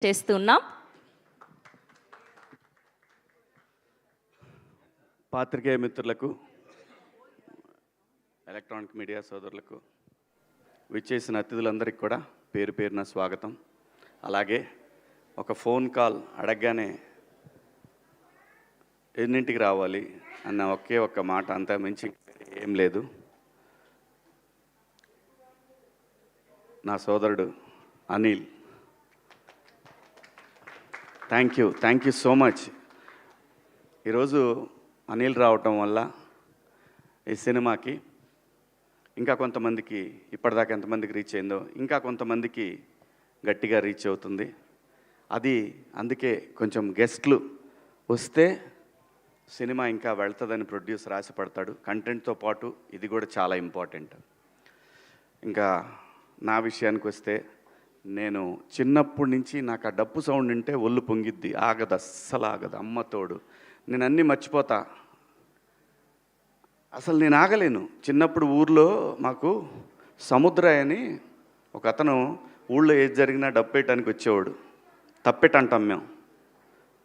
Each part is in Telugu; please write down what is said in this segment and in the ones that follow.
చేస్తున్నాం. పాత్రికేయ మిత్రులకు, ఎలక్ట్రానిక్ మీడియా సోదరులకు, విచ్చేసిన అతిథులందరికీ కూడా పేరు పేరున స్వాగతం. అలాగే ఒక ఫోన్ కాల్ అడగగానే ఎన్నింటికి రావాలి అన్న ఒకే ఒక్క మాట, అంతా మించి ఏం లేదు. నా సోదరుడు Anil, thank you so much. ఈరోజు అనిల్ రావటం వల్ల ఈ సినిమాకి ఇంకా కొంతమందికి, ఇప్పటిదాకా ఎంతమందికి రీచ్ అయిందో ఇంకా కొంతమందికి గట్టిగా రీచ్ అవుతుంది. అది అందుకే కొంచెం గెస్ట్లు వస్తే సినిమా ఇంకా వెళ్తుందని ప్రొడ్యూసర్ ఆశపడతాడు. కంటెంట్తో పాటు ఇది కూడా చాలా ఇంపార్టెంట్. ఇంకా నా విషయానికి వస్తే, నేను చిన్నప్పటి నుంచి నాకు ఆ డప్పు సౌండ్ వింటే ఒళ్ళు పొంగిద్ది, ఆగదు, అస్సలు ఆగదు. అమ్మతోడు నేను అన్నీ మర్చిపోతా, అసలు నేను ఆగలేను. చిన్నప్పుడు ఊర్లో మాకు సముద్రయ్య అని ఒక అతను ఊళ్ళో ఏది జరిగినా డప్పేయటానికి వచ్చేవాడు. తప్పెట అంటాం మేము,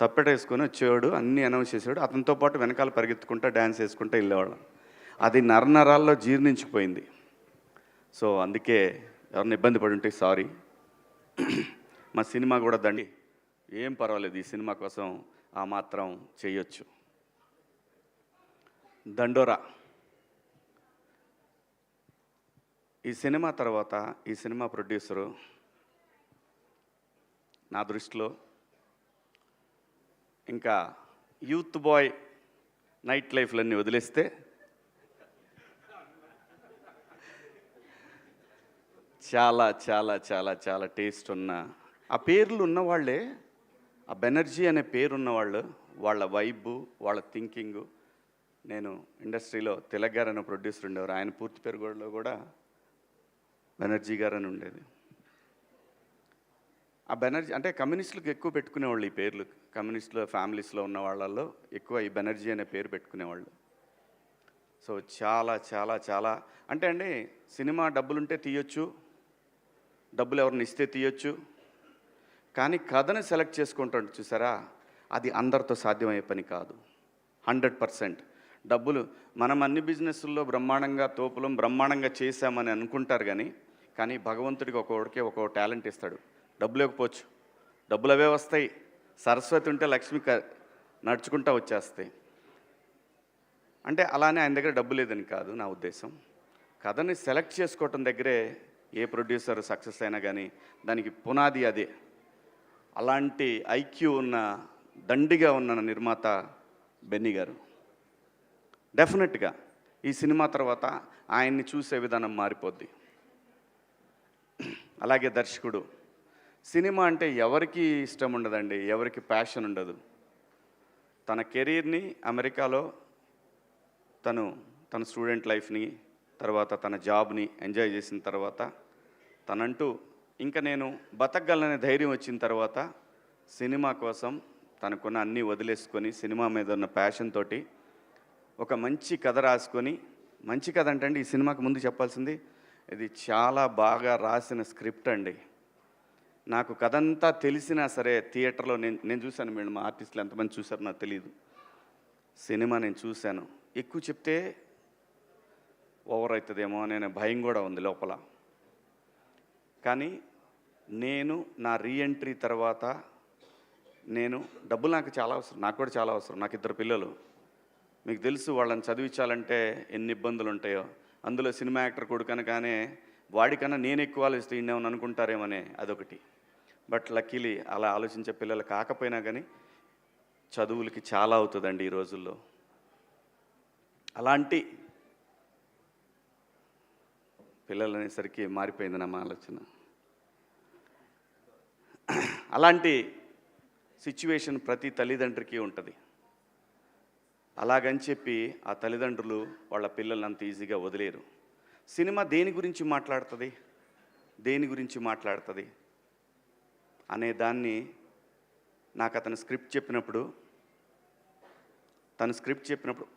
తప్పెట వేసుకొని వచ్చేవాడు, అన్నీ అనౌన్స్ చేసేవాడు. అతనితో పాటు వెనకాల పరిగెత్తుకుంటా డ్యాన్స్ వేసుకుంటూ వెళ్ళేవాళ్ళం. అది నరనరాల్లో జీర్ణించిపోయింది. సో అందుకే ఎవరిని ఇబ్బంది పడి ఉంటే సారీ. మా సినిమా కూడా దండి, ఏం పర్వాలేదు, ఈ సినిమా కోసం ఆ మాత్రం చేయొచ్చు. దండోరా ఈ సినిమా తర్వాత ఈ సినిమా ప్రొడ్యూసరు నా దృష్టిలో ఇంకా యూత్ బాయ్ నైట్ లైఫ్లన్నీ వదిలేస్తే చాలా చాలా చాలా చాలా టేస్ట్ ఉన్న, ఆ పేర్లు ఉన్నవాళ్ళే, ఆ బెనర్జీ అనే పేరు ఉన్నవాళ్ళు, వాళ్ళ వైబు, వాళ్ళ థింకింగు. నేను ఇండస్ట్రీలో తిలక్ గారు అనే ప్రొడ్యూసర్ ఉండేవారు, ఆయన పూర్తి పేరు కూడా బెనర్జీ గారు అని ఉండేది. ఆ బెనర్జీ అంటే కమ్యూనిస్టులకు ఎక్కువ పెట్టుకునేవాళ్ళు ఈ పేర్లు. కమ్యూనిస్టుల ఫ్యామిలీస్లో ఉన్న వాళ్ళల్లో ఎక్కువ ఈ బెనర్జీ అనే పేరు పెట్టుకునేవాళ్ళు. సో చాలా చాలా చాలా అంటే అండి, సినిమా డబ్బులుంటే తీయొచ్చు, డబ్బులు ఎవరిని ఇస్తే తీయొచ్చు, కానీ కథను సెలెక్ట్ చేసుకుంటాడు చూసారా, అది అందరితో సాధ్యమయ్యే పని కాదు. 100% డబ్బులు, మనం అన్ని బిజినెస్ల్లో బ్రహ్మాండంగా తోపులం బ్రహ్మాండంగా చేశామని అనుకుంటారు, కానీ భగవంతుడికి ఒక్కొక్కడికి ఒక్కొక్క టాలెంట్ ఇస్తాడు. డబ్బులు ఇవ్వకపోవచ్చు, డబ్బులు అవే వస్తాయి. సరస్వతి ఉంటే లక్ష్మి నడుచుకుంటా వచ్చేస్తాయి. అంటే అలానే ఆయన దగ్గర డబ్బు లేదని కాదు నా ఉద్దేశం. కథని సెలెక్ట్ చేసుకోవటం దగ్గరే ఏ ప్రొడ్యూసర్ సక్సెస్ అయినా కానీ దానికి పునాది అదే. అలాంటి ఐక్యూ ఉన్న, దండిగా ఉన్న నిర్మాత బెన్నీ గారు. డెఫినెట్గా ఈ సినిమా తర్వాత ఆయన్ని చూసే విధానం మారిపోద్ది. అలాగే దర్శకుడు, సినిమా అంటే ఎవరికి ఇష్టం ఉండదండి, ఎవరికి ప్యాషన్ ఉండదు. తన కెరీర్ని అమెరికాలో తన స్టూడెంట్ లైఫ్ని, తర్వాత తన జాబ్ని ఎంజాయ్ చేసిన తర్వాత, తనంటూ ఇంకా నేను బతకగలనే ధైర్యం వచ్చిన తర్వాత సినిమా కోసం తనకున్న అన్నీ వదిలేసుకొని సినిమా మీద ఉన్న ప్యాషన్ తోటి ఒక మంచి కథ రాసుకొని, మంచి కథ అంటే అండి, ఈ సినిమాకి ముందు చెప్పాల్సింది, ఇది చాలా బాగా రాసిన స్క్రిప్ట్ అండి. నాకు కథ అంతా తెలిసినా సరే థియేటర్లో నేను చూశాను. మీరు మా ఆర్టిస్టులు ఎంతమంది చూశారో నాకు తెలియదు. సినిమా నేను చూశాను. ఎక్కువ చెప్తే ఓవర్ అవుతుందేమో అనే భయం కూడా ఉంది లోపల. కానీ నేను నా రీఎంట్రీ తర్వాత, నేను డబ్బులు నాకు చాలా అవసరం, నాకు కూడా చాలా అవసరం. నాకు 2 పిల్లలు, మీకు తెలుసు, వాళ్ళని చదివించాలంటే ఎన్ని ఇబ్బందులు ఉంటాయో. అందులో సినిమా యాక్టర్ కొడుకనగానే వాడికన్నా నేను ఎక్కువ ఆలోచిస్తే ఇన్నేమని అనుకుంటారేమోనే అదొకటి. బట్ లక్కీలీ అలా ఆలోచించే పిల్లలు కాకపోయినా కానీ చదువులకి చాలా అవుతుందండి ఈ రోజుల్లో. అలాంటి పిల్లలు అనేసరికి మారిపోయింది నా ఆలోచన. అలాంటి సిచ్యువేషన్ ప్రతి తల్లిదండ్రికి ఉంటుంది. అలాగని చెప్పి ఆ తల్లిదండ్రులు వాళ్ళ పిల్లల్ని అంత ఈజీగా వదిలేరు. సినిమా దేని గురించి మాట్లాడుతుంది అనే దాన్ని నాకు అతను స్క్రిప్ట్ చెప్పినప్పుడు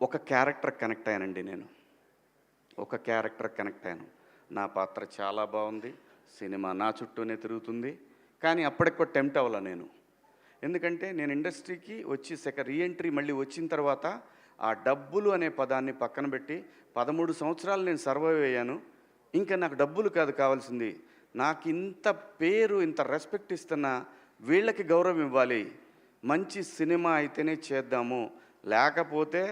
ఒక క్యారెక్టర్ కనెక్ట్ అయ్యానండి. నేను ఒక క్యారెక్టర్ కనెక్ట్ అయ్యాను. నా పాత్ర చాలా బాగుంది, సినిమా నా చుట్టూనే తిరుగుతుంది, కానీ అప్పటికి కూడా టెంప్ట్ అవ్వాల నేను. ఎందుకంటే నేను ఇండస్ట్రీకి వచ్చి రీఎంట్రీ మళ్ళీ వచ్చిన తర్వాత ఆ డబ్బులు అనే పదాన్ని పక్కన పెట్టి 13 సంవత్సరాలు నేను సర్వైవ్ అయ్యాను. ఇంకా నాకు డబ్బులు కాదు కావాల్సింది, నాకు ఇంత పేరు ఇంత రెస్పెక్ట్ ఇస్తున్న వీళ్ళకి గౌరవం ఇవ్వాలి, మంచి సినిమా అయితేనే చేద్దాము, లేకపోతే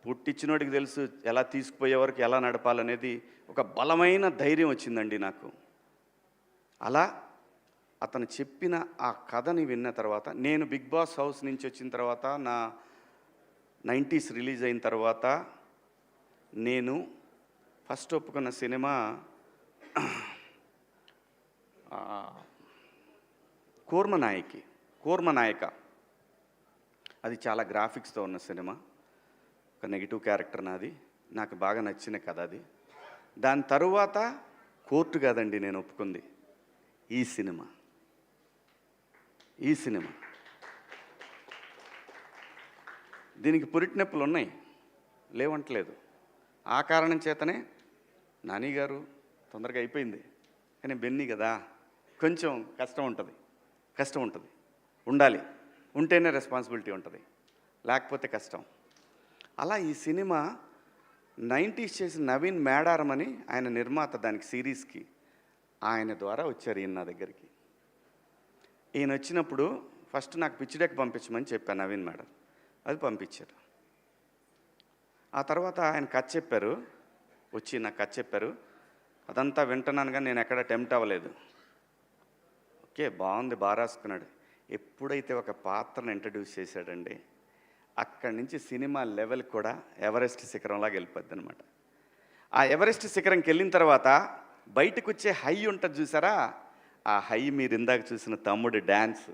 పుట్టించినోడికి తెలుసు ఎలా తీసుకుపోయేవారికి ఎలా నడపాలనేది ఒక బలమైన ధైర్యం వచ్చిందండి నాకు. అలా అతను చెప్పిన ఆ కథని విన్న తర్వాత నేను బిగ్ బాస్ హౌస్ నుంచి వచ్చిన తర్వాత నా 90s రిలీజ్ అయిన తర్వాత నేను ఫస్ట్ ఒప్పుకున్న సినిమా కూర్మనాయక. అది చాలా గ్రాఫిక్స్తో ఉన్న సినిమా, ఒక నెగిటివ్ క్యారెక్టర్ నాది, నాకు బాగా నచ్చిన కథ అది. దాని తరువాత కోర్టు కాదండి నేను ఒప్పుకుంది, ఈ సినిమా. దీనికి పురిటి నొప్పులు ఉన్నాయి, లేవంటలేదు. ఆ కారణం చేతనే నాని గారు తొందరగా అయిపోయింది, కానీ బెన్నీ కదా కొంచెం కష్టం ఉంటుంది, ఉండాలి, ఉంటేనే రెస్పాన్సిబిలిటీ ఉంటుంది, లేకపోతే కష్టం. అలా ఈ సినిమా 90s చేసిన నవీన్ మేడారం అని ఆయన నిర్మాత, దానికి సిరీస్కి ఆయన ద్వారా వచ్చారు ఈయన నా దగ్గరికి. ఈయన వచ్చినప్పుడు ఫస్ట్ నాకు పిచ్ డెక్ పంపించమని చెప్పాను నవీన్ మేడం, అది పంపించారు. ఆ తర్వాత ఆయన కథ చెప్పారు, వచ్చి నాకు కథ చెప్పారు. అదంతా వింటున్నాను కానీ నేను ఎక్కడ టెంప్ట్ అవ్వలేదు. ఓకే బాగుంది, బాగా రాసుకున్నాడు. ఎప్పుడైతే ఒక పాత్రను ఇంట్రడ్యూస్ చేశాడండి, అక్కడి నుంచి సినిమా లెవెల్ కూడా ఎవరెస్ట్ శిఖరంలాగా వెళ్ళిపోద్ది అనమాట. ఆ ఎవరెస్ట్ శిఖరంకి వెళ్ళిన తర్వాత బయటకు వచ్చే హై ఉంటుంది చూసారా, ఆ హై మీరు ఇందాక చూసిన తమ్ముడు డ్యాన్స్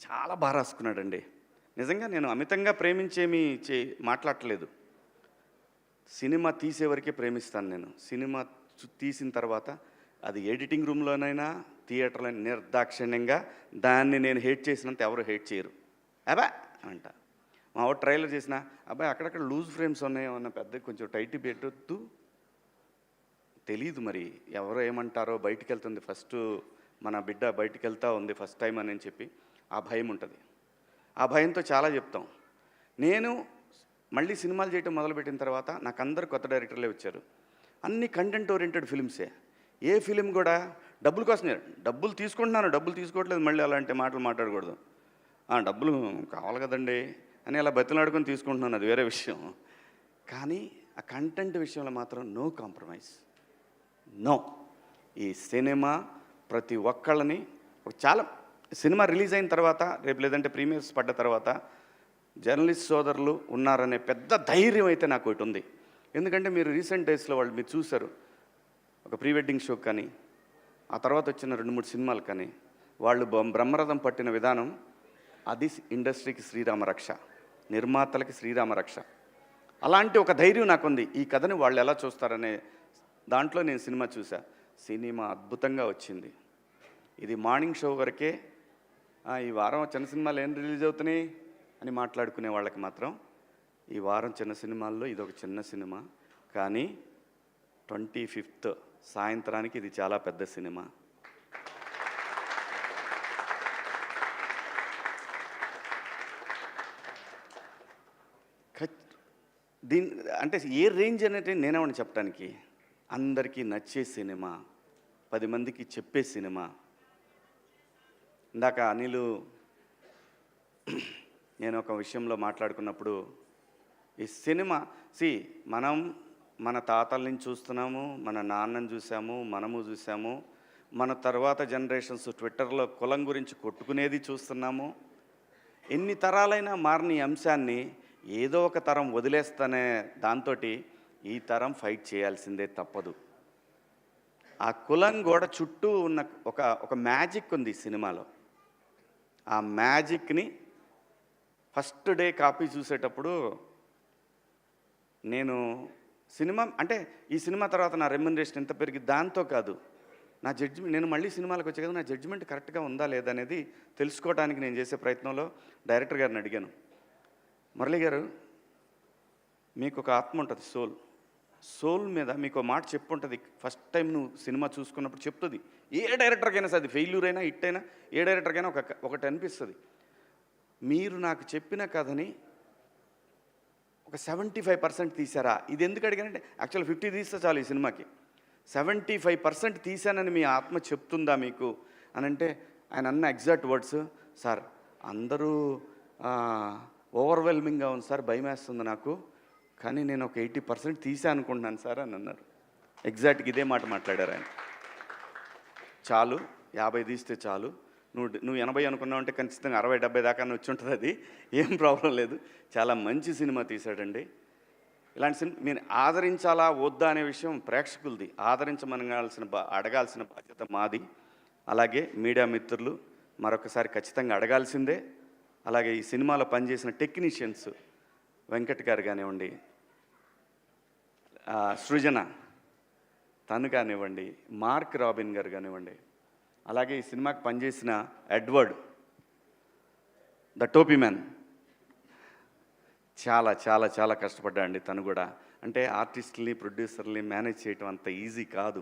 చాలా బాగా రాసుకున్నాడండి. నిజంగా నేను అమితంగా ప్రేమించేమీ మాట్లాడట్లేదు, సినిమా తీసేవరకే ప్రేమిస్తాను నేను. సినిమా తీసిన తర్వాత అది ఎడిటింగ్ రూమ్లోనైనా థియేటర్లో నిర్దాక్షిణ్యంగా దాన్ని నేను హేట్ చేసినంత ఎవరు హేట్ చేయరు. అబ్బా అంట మా వాడు ట్రైలర్ చేసిన, అబ్బాయి అక్కడక్కడ లూజ్ ఫ్రేమ్స్ ఉన్నాయో అన్న, పెద్ద కొంచెం టైట్ పెట్టొద్దు, తెలీదు మరి ఎవరో ఏమంటారో, బయటికి వెళ్తుంది ఫస్ట్ మన బిడ్డ బయటికి వెళ్తూ ఉంది ఫస్ట్ టైం అని చెప్పి ఆ భయం ఉంటుంది. ఆ భయంతో చాలా చెప్తాం. నేను మళ్ళీ సినిమాలు చేయటం మొదలుపెట్టిన తర్వాత నాకు అందరు కొత్త డైరెక్టర్లే వచ్చారు, అన్ని కంటెంట్ ఓరియంటెడ్ ఫిల్మ్సే. ఏ ఫిలిం కూడా డబ్బుల కోసమే, డబ్బులు తీసుకుంటున్నాను, డబ్బులు తీసుకోవట్లేదు, మళ్ళీ అలాంటి మాటలు మాట్లాడకూడదు. డబ్బులు కావాలి కదండి అని అలా బతిలాడుకొని తీసుకుంటున్నాను, అది వేరే విషయం. కానీ ఆ కంటెంట్ విషయంలో మాత్రం నో కాంప్రమైజ్, నో. ఈ సినిమా ప్రతి ఒక్కళ్ళని, చాలా సినిమా రిలీజ్ అయిన తర్వాత రేపు లేదంటే ప్రీమియర్స్ పడ్డ తర్వాత జర్నలిస్ట్ సోదరులు ఉన్నారనే పెద్ద ధైర్యం అయితే నాకు ఒకటి ఉంది. ఎందుకంటే మీరు రీసెంట్ డేస్లో వాళ్ళు మీరు చూశారు, ఒక ప్రీ వెడ్డింగ్ షో కానీ ఆ తర్వాత వచ్చిన 2-3 సినిమాలు కానీ వాళ్ళు బ్రహ్మరథం పట్టిన విధానం, అది ఇండస్ట్రీకి శ్రీరామరక్ష, నిర్మాతలకి శ్రీరామరక్ష. అలాంటి ఒక ధైర్యం నాకుంది. ఈ కథని వాళ్ళు ఎలా చూస్తారనే దాంట్లో నేను సినిమా చూసా. సినిమా అద్భుతంగా వచ్చింది. ఇది మార్నింగ్ షో వరకే, ఈ వారం చిన్న సినిమాలు ఏం రిలీజ్ అవుతున్నాయి అని మాట్లాడుకునే వాళ్ళకి మాత్రం ఈ వారం చిన్న సినిమాల్లో ఇది ఒక చిన్న సినిమా. కానీ 25th సాయంత్రానికి ఇది చాలా పెద్ద సినిమా. అంటే ఏ రేంజ్ అనేది నేనేమని చెప్పడానికి, అందరికీ నచ్చే సినిమా, 10 మందికి చెప్పే సినిమా. ఇందాక అనిలు నేను ఒక విషయంలో మాట్లాడుకున్నప్పుడు, ఈ సినిమా మనం మన తాతల నుంచి చూస్తున్నాము, మన నాన్నని చూసాము, మనము చూసాము, మన తర్వాత జనరేషన్స్ ట్విట్టర్లో కులం గురించి కొట్టుకునేది చూస్తున్నాము. ఎన్ని తరాలైనా మారిన ఈ అంశాన్ని ఏదో ఒక తరం వదిలేస్తానే దాంతో ఈ తరం ఫైట్ చేయాల్సిందే తప్పదు. ఆ కులం గోడ చుట్టూ ఉన్న ఒక మ్యాజిక్ ఉంది ఈ సినిమాలో. ఆ మ్యాజిక్ని ఫస్ట్ డే కాపీ చూసేటప్పుడు నేను సినిమా అంటే ఈ సినిమా తర్వాత నా రెమ్యునరేషన్ ఎంత పెరిగి దాంతో కాదు, నా జడ్జిమెంట్, నేను మళ్ళీ సినిమాలకు వచ్చే కదా నా జడ్జిమెంట్ కరెక్ట్గా ఉందా లేదా అనేది తెలుసుకోవడానికి నేను చేసే ప్రయత్నంలో డైరెక్టర్ గారిని అడిగాను, మురళి గారు మీకు ఒక ఆత్మ ఉంటుంది, సోల్, సోల్ మీద మీకు మాట చెప్పుంటుంది. ఫస్ట్ టైం నువ్వు సినిమా చూసుకున్నప్పుడు చెప్తుంది. ఏ డైరెక్టర్కైనా సరే, అది ఫెయిల్యూర్ అయినా హిట్ అయినా ఏ డైరెక్టర్కైనా ఒకటి అనిపిస్తుంది. మీరు నాకు చెప్పిన కథని ఒక 75% తీసారా? ఇది ఎందుకు అడిగానంటే యాక్చువల్ 50 తీస్తే చాలు ఈ సినిమాకి. 75% తీశానని మీ ఆత్మ చెప్తుందా మీకు అని అంటే ఆయన అన్న ఎగ్జాక్ట్ వర్డ్స్, సార్ అందరూ ఓవర్వెల్మింగ్గా ఉంది సార్, భయం వేస్తుంది నాకు, కానీ నేను ఒక 80% తీసా అనుకుంటున్నాను సార్ అని అన్నారు. ఎగ్జాక్ట్గా ఇదే మాట మాట్లాడారు ఆయన. చాలు 50 తీస్తే చాలు, నువ్వు 80 అనుకున్నావు అంటే ఖచ్చితంగా 60-70 దాకా వచ్చి ఉంటుంది, అది ఏం ప్రాబ్లం లేదు. చాలా మంచి సినిమా తీశాడండి. ఇలాంటి సినిమా మీరు ఆదరించాలా వద్దా అనే విషయం ప్రేక్షకులది. అడగాల్సిన బాధ్యత మాది. అలాగే మీడియా మిత్రులు మరొకసారి ఖచ్చితంగా అడగాల్సిందే. అలాగే ఈ సినిమాలో పనిచేసిన టెక్నీషియన్స్ వెంకట్ గారు కానివ్వండి, సృజన తను కానివ్వండి, మార్క్ రాబిన్ గారు కానివ్వండి, అలాగే ఈ సినిమాకి పనిచేసిన ఎడ్వర్డ్ ద టోపీ మ్యాన్ చాలా చాలా చాలా కష్టపడ్డాడండి తను కూడా. అంటే ఆర్టిస్టుల్ని ప్రొడ్యూసర్ని మేనేజ్ చేయటం అంత ఈజీ కాదు.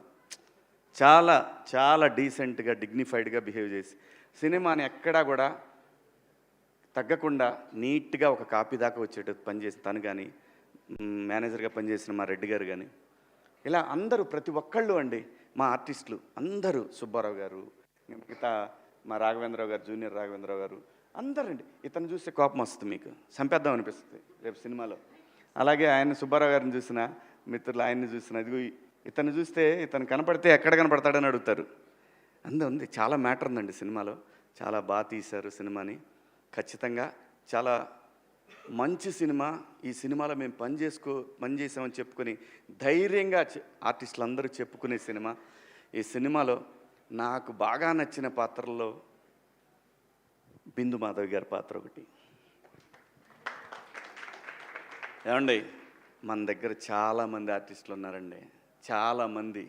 చాలా చాలా డీసెంట్గా డిగ్నిఫైడ్గా బిహేవ్ చేసి సినిమాని ఎక్కడా కూడా తగ్గకుండా నీట్గా ఒక కాపీ దాకా వచ్చేటట్టు పనిచేసిన తను కానీ, మేనేజర్గా పనిచేసిన మా రెడ్డి గారు కానీ, ఇలా అందరూ ప్రతి ఒక్కళ్ళు అండి మా ఆర్టిస్టులు అందరూ, సుబ్బారావు గారు, మిగతా మా రాఘవేంద్రరావు గారు, జూనియర్ రాఘవేంద్రరావు గారు, అందరండి. ఇతను చూస్తే కోపం వస్తుంది, మీకు చంపేద్దాం అనిపిస్తుంది రేపు సినిమాలో. అలాగే ఆయన సుబ్బారావు గారిని చూసిన మిత్రులు, ఆయన్ని చూసిన, ఇదిగో ఇతను చూస్తే ఇతను కనపడితే ఎక్కడ కనపడతాడని అడుగుతారు. ఉంది చాలా మ్యాటర్ ఉందండి సినిమాలో. చాలా బాగా తీశారు సినిమాని. ఖచ్చితంగా చాలా మంచి సినిమా. ఈ సినిమాలో మేము పనిచేసామని చెప్పుకొని ధైర్యంగా ఆర్టిస్టులు అందరూ చెప్పుకునే సినిమా. ఈ సినిమాలో నాకు బాగా నచ్చిన పాత్రల్లో బిందు మాధవ్ గారి పాత్ర ఒకటి. ఏమండి, మన దగ్గర చాలామంది ఆర్టిస్టులు ఉన్నారండి, చాలామంది.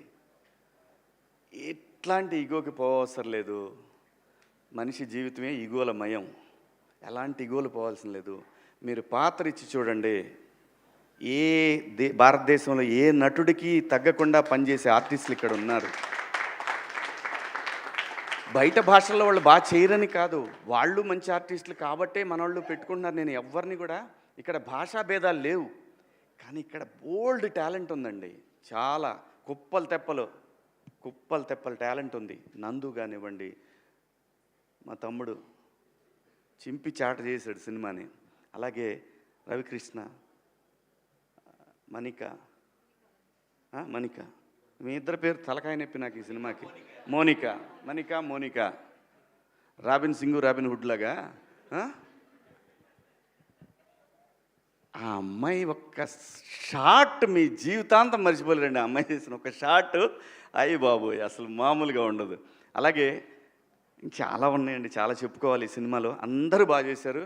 ఎట్లాంటి ఈగోకి పోవసరం లేదు. మనిషి జీవితమే ఈగోల మయం. ఎలాంటి ఈగోలు పోవాల్సిన లేదు. మీరు పాత్ర ఇచ్చి చూడండి, భారతదేశంలో ఏ నటుడికి తగ్గకుండా పనిచేసే ఆర్టిస్టులు ఇక్కడ ఉన్నారు. బయట భాషల్లో వాళ్ళు బాగా చేయరని కాదు, వాళ్ళు మంచి ఆర్టిస్టులు కాబట్టే మనోళ్ళు పెట్టుకుంటున్నారు. నేను ఎవరిని కూడా, ఇక్కడ భాషా భేదాలు లేవు, కానీ ఇక్కడ బోల్డ్ టాలెంట్ ఉందండి. చాలా కుప్పలు తెప్పలు టాలెంట్ ఉంది. నందు కానివ్వండి, మా తమ్ముడు చింపి చాట చేశాడు సినిమాని. అలాగే రవికృష్ణ, మణిక మీ ఇద్దరు పేరు తలకాయ నొప్పి నాకు ఈ సినిమాకి. Monica Robin Singh, Robin Hood లాగా. ఆ అమ్మాయి ఒక్క షాట్ మీ జీవితాంతం మర్చిపోలేరండి. ఆ అమ్మాయి చేసిన ఒక షాట్ అయ్యి బాబోయ్ అసలు మామూలుగా ఉండదు. అలాగే చాలా ఉన్నాయండి, చాలా చెప్పుకోవాలి ఈ సినిమాలో. అందరూ బాగా చేశారు.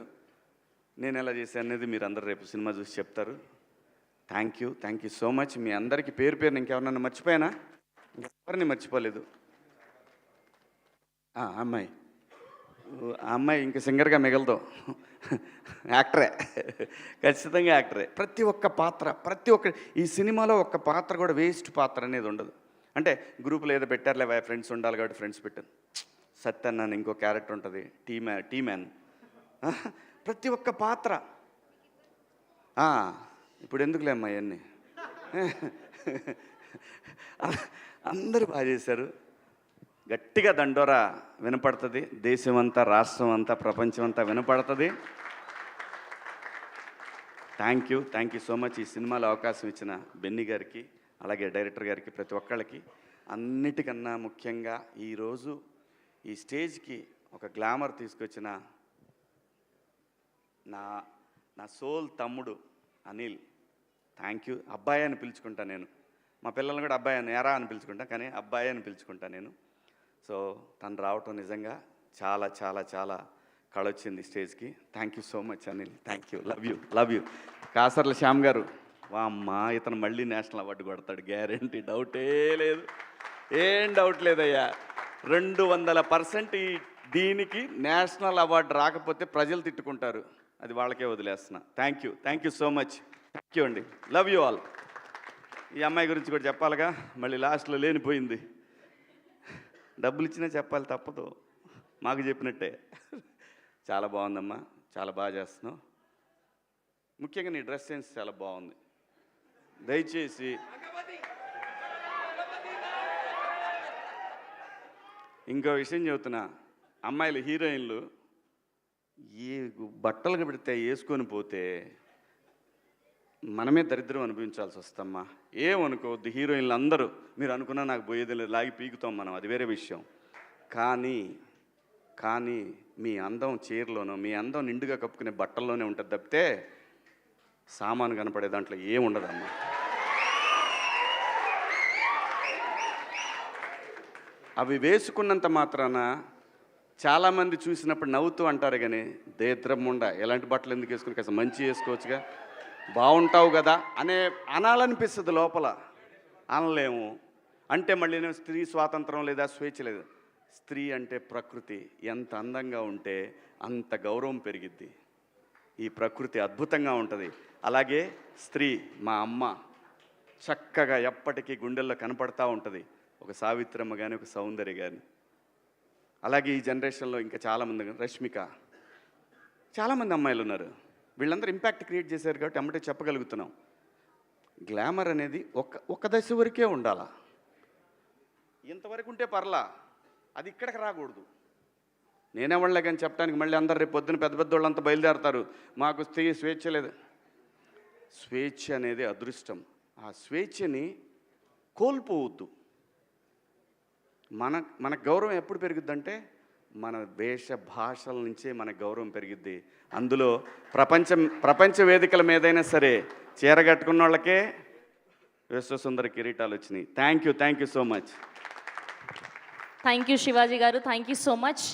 నేను ఎలా చేశాను అనేది మీరు అందరు రేపు సినిమా చూసి చెప్తారు. Thank you so much. మీ అందరికీ పేరు ఇంకెవరన్నా మర్చిపోయానా? ఎవరిని మర్చిపోలేదు. ఆ అమ్మాయి ఇంక సింగర్గా మిగలదు, యాక్టరే, ఖచ్చితంగా యాక్టరే. ప్రతి ఒక్క ఈ సినిమాలో ఒక్క పాత్ర కూడా వేస్ట్ పాత్ర అనేది ఉండదు. అంటే గ్రూపులో ఏదో పెట్టారులే ఫ్రెండ్స్ ఉండాలి కాబట్టి ఫ్రెండ్స్ పెట్టాను. సత్యన్ అని ఇంకో క్యారెక్టర్ ఉంటుంది, టీ మ్యాన్. ప్రతి ఒక్క పాత్ర. ఇప్పుడు ఎందుకులే అమ్మా ఇవన్నీ. అందరూ బాగా చేశారు. గట్టిగా దండోరా వినపడుతుంది. దేశం అంతా, రాష్ట్రం అంతా, ప్రపంచం అంతా వినపడుతుంది. Thank you so much. ఈ సినిమాలో అవకాశం ఇచ్చిన బెన్నీ గారికి, అలాగే డైరెక్టర్ గారికి, ప్రతి ఒక్కళ్ళకి. అన్నిటికన్నా ముఖ్యంగా ఈరోజు ఈ స్టేజ్కి ఒక గ్లామర్ తీసుకొచ్చిన నా సోల్ తమ్ముడు అనిల్, థ్యాంక్ యూ. అబ్బాయి అని పిలుచుకుంటా నేను. మా పిల్లల్ని కూడా అబ్బాయి అని ఎరా అని పిలుచుకుంటా, కానీ అబ్బాయి అని పిలుచుకుంటా నేను. సో తను రావటం నిజంగా చాలా చాలా చాలా కళొచ్చింది స్టేజ్కి. Thank you so much Anil. Thank you. Love you. Kasarla Shyam గారు, అమ్మా ఇతను మళ్ళీ నేషనల్ అవార్డు కొడతాడు గ్యారెంటీ, డౌటే లేదు, ఏం డౌట్ లేదయ్యా. 200% దీనికి నేషనల్ అవార్డు రాకపోతే ప్రజలు తిట్టుకుంటారు, అది వాళ్ళకే వదిలేస్తున్నా. Thank you so much. Thank you అండి. Love you all. ఈ అమ్మాయి గురించి కూడా చెప్పాలిగా, మళ్ళీ లాస్ట్లో లేనిపోయింది. డబ్బులు ఇచ్చినా చెప్పాలి, తప్పదు, మాకు చెప్పినట్టే. చాలా బాగుందమ్మా, చాలా బాగా చేస్తున్నావు. ముఖ్యంగా నీ డ్రెస్ సెన్స్ చాలా బాగుంది. దయచేసి ఇంకో విషయం చెబుతున్నా, అమ్మాయిలు హీరోయిన్లు ఏ బట్టలు పెడితే వేసుకొని పోతే మనమే దరిద్రం అనిపించాల్సి వస్తమ్మా. ఏమనుకోవద్దు, హీరోయిన్లు అందరూ మీరు అనుకున్నా నాకు పోయేది లేదు, లాగి పీకుతాం మనం, అది వేరే విషయం. కానీ మీ అందం చీరలోనో, మీ అందం నిండుగా కప్పుకునే బట్టల్లోనే ఉంటుంది తప్పితే సామాను కనపడే దాంట్లో ఏముండదమ్మా. అవి వేసుకున్నంత మాత్రాన చాలామంది చూసినప్పుడు నవ్వుతూ అంటారు, కానీ దేద్రమ్ముండ ఎలాంటి బట్టలు ఎందుకు వేసుకుని కాస్త మంచి వేసుకోవచ్చుగా, బాగుంటావు కదా అనాలనిపిస్తుంది లోపల, అనలేము. అంటే మళ్ళీ నేను స్త్రీ స్వాతంత్రం లేదా స్వేచ్ఛ లేదు. స్త్రీ అంటే ప్రకృతి, ఎంత అందంగా ఉంటే అంత గౌరవం పెరిగిద్ది. ఈ ప్రకృతి అద్భుతంగా ఉంటుంది. అలాగే స్త్రీ మా అమ్మ చక్కగా ఎప్పటికీ గుండెల్లో కనపడతా ఉంటుంది, ఒక సావిత్రమ్మ కానీ ఒక సౌందర్య కానీ. అలాగే ఈ జనరేషన్లో ఇంకా చాలామంది, రష్మిక, చాలామంది అమ్మాయిలు ఉన్నారు. వీళ్ళందరూ ఇంపాక్ట్ క్రియేట్ చేశారు కాబట్టి అమ్మటే చెప్పగలుగుతున్నాం. గ్లామర్ అనేది ఒక దశ వరకే ఉండాలా, ఇంతవరకు ఉంటే పర్లా, అది ఇక్కడికి రాకూడదు. నేనేవాళ్ళే కానీ చెప్పడానికి మళ్ళీ అందరు రేపు పొద్దున పెద్ద పెద్ద వాళ్ళంతా బయలుదేరతారు, మాకు స్వేచ్ఛ లేదు. స్వేచ్ఛ అనేది అదృష్టం. ఆ స్వేచ్ఛని కోల్పోవద్దు. మన గౌరవం ఎప్పుడు పెరుగుద్దంటే మన వేష భాషల నుంచే మన గౌరవం పెరిగిద్ది. అందులో ప్రపంచ వేదికల మీదైనా సరే చీరగట్టుకున్న వాళ్ళకే విశ్వసుందర కిరీటాలు వచ్చినాయి. Thank you so much. Thank you Shivaji గారు, థ్యాంక్ యూ సో మచ్.